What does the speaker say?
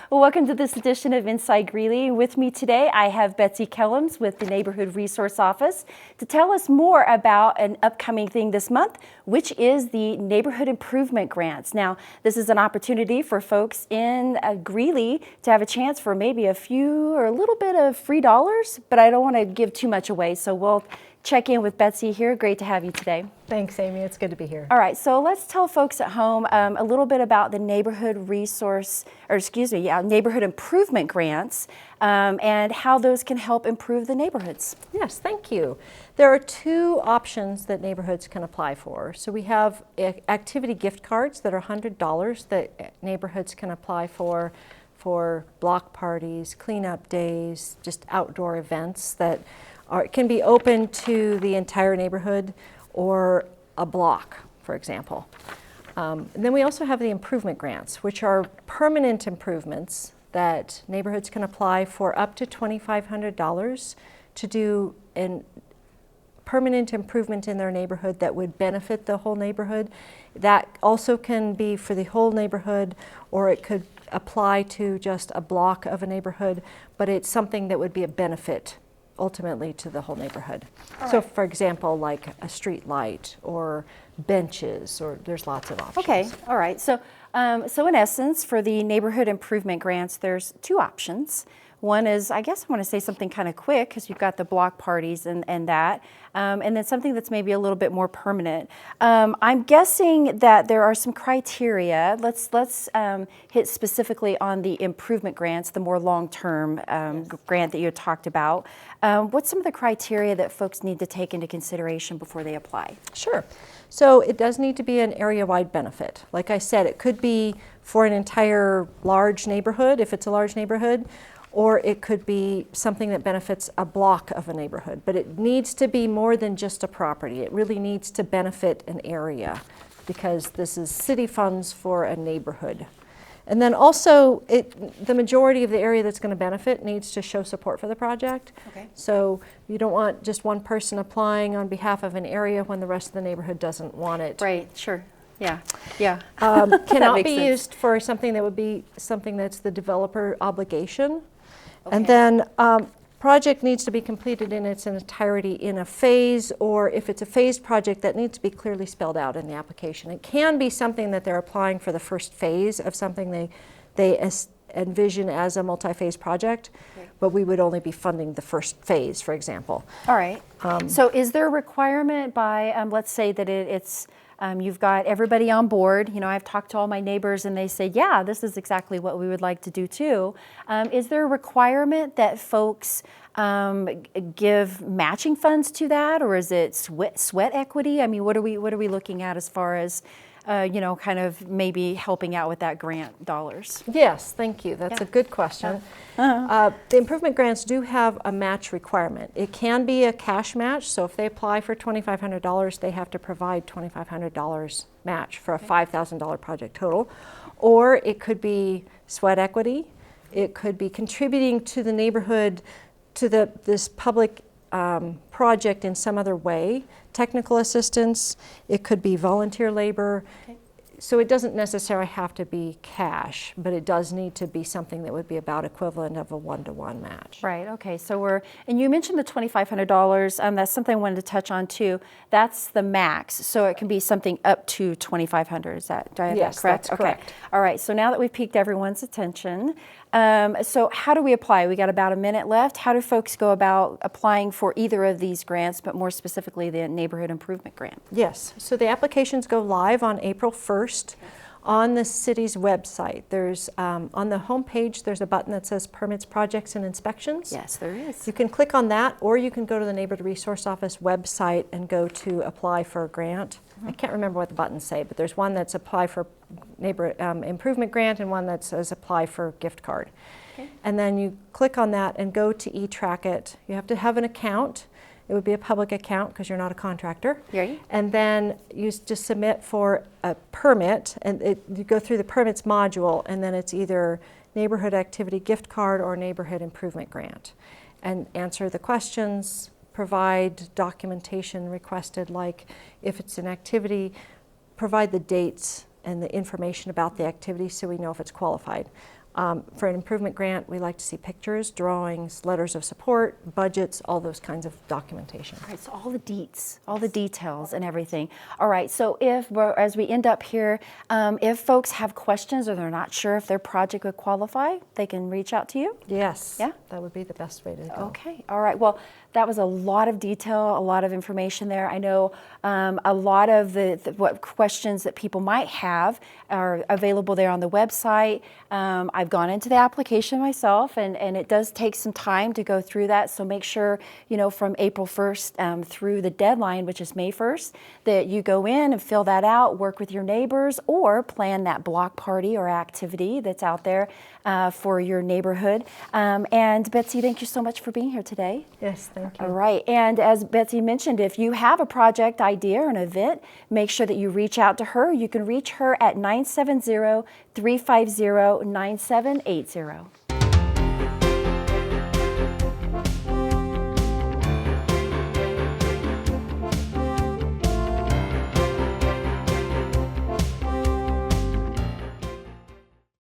Well, welcome to this edition of Inside Greeley. With me today, I have Betsy Kellums with the Neighborhood Resource Office to tell us more about an upcoming thing this month, which is the Neighborhood Improvement Grants. Now, this is an opportunity for folks in Greeley to have a chance for maybe a few or a little bit of free dollars, but I don't want to give too much away, so we'll check in with Betsy here. Great to have you today. Thanks, Amy. It's good to be here. All right, so let's tell folks at home a little bit about the Neighborhood Neighborhood Improvement Grants and how those can help improve the neighborhoods. Yes, thank you. There are two options that neighborhoods can apply for. So we have activity gift cards that are $100 that neighborhoods can apply for block parties, cleanup days, just outdoor events that can be open to the entire neighborhood or a block, for example. And then we also have the improvement grants, which are permanent improvements that neighborhoods can apply for up to $2,500 to do a permanent improvement in their neighborhood that would benefit the whole neighborhood. That also can be for the whole neighborhood, or it could apply to just a block of a neighborhood, but it's something that would be a benefit ultimately to the whole neighborhood. So for example, like a street light or benches, or there's lots of options. Okay, all right. So in essence, for the neighborhood improvement grants, there's two options. One is, I guess I want to say something kind of quick because you've got the block parties and that, and then something that's maybe a little bit more permanent. I'm guessing that there are some criteria. Let's hit specifically on the improvement grants, the more long-term grant that you had talked about. What's some of the criteria that folks need to take into consideration before they apply? Sure. So it does need to be an area-wide benefit. Like I said, it could be for an entire large neighborhood, if it's a large neighborhood, or it could be something that benefits a block of a neighborhood. But it needs to be more than just a property. It really needs to benefit an area because this is city funds for a neighborhood. And then also, the majority of the area that's going to benefit needs to show support for the project. Okay. So you don't want just one person applying on behalf of an area when the rest of the neighborhood doesn't want it. Right, sure. Yeah, yeah. Cannot be used for something that would be something that's the developer obligation. Okay. And then project needs to be completed in its entirety in a phase, or if it's a phased project, that needs to be clearly spelled out in the application. It can be something that they're applying for the first phase of something they envision as a multi-phase project, okay, but we would only be funding the first phase, for example. All right. So is there a requirement by, let's say that it's you've got everybody on board. You know, I've talked to all my neighbors and they say, yeah, this is exactly what we would like to do too. Is there a requirement that folks give matching funds to that, or is it sweat equity? I mean, what are we looking at as far as kind of maybe helping out with that grant dollars? Yes, thank you. That's a good question. The improvement grants do have a match requirement. It can be a cash match, so if they apply for $2,500, they have to provide $2,500 match for a $5,000 project total. Or it could be sweat equity. It could be contributing to the neighborhood, to this public project in some other way, technical assistance, it could be volunteer labor. Okay. So it doesn't necessarily have to be cash, but it does need to be something that would be about equivalent of a one-to-one match. Right, okay, so and you mentioned the $2,500, that's something I wanted to touch on too. That's the max, so it can be something up to $2,500, do I have that correct? That's correct. All right, so now that we've piqued everyone's attention, so how do we apply? We got about a minute left. How do folks go about applying for either of these grants, but more specifically the Neighborhood Improvement Grant? Yes, so the applications go live on April 1st on the city's website. There's, on the home page, there's a button that says Permits, Projects, and Inspections. Yes, there is. You can click on that, or you can go to the Neighborhood Resource Office website and go to Apply for a Grant. I can't remember what the buttons say, but there's one that's Apply for Neighborhood Improvement Grant and one that says Apply for Gift Card. Okay. And then you click on that and go to e-track it. You have to have an account. It would be a public account because you're not a contractor. Right. And then you just submit for a permit, and you go through the permits module, and then it's either Neighborhood Activity Gift Card or Neighborhood Improvement Grant. And answer the questions, provide documentation requested, like if it's an activity, provide the dates and the information about the activity so we know if it's qualified. For an improvement grant, we like to see pictures, drawings, letters of support, budgets, all those kinds of documentation. All right, so all the deets, all the details and everything. All right, so as we end up here, if folks have questions or they're not sure if their project would qualify, they can reach out to you? Yes, Yeah? that would be the best way to go. Okay, all right. Well, that was a lot of detail, a lot of information there. I know a lot of what questions that people might have are available there on the website. I've gone into the application myself, and it does take some time to go through that. So make sure, from April 1st through the deadline, which is May 1st, that you go in and fill that out, work with your neighbors, or plan that block party or activity that's out there for your neighborhood. And Betsy, thank you so much for being here today. Yes, thank you. All right, and as Betsy mentioned, if you have a project idea or an event, make sure that you reach out to her. You can reach her at 970-350-9780.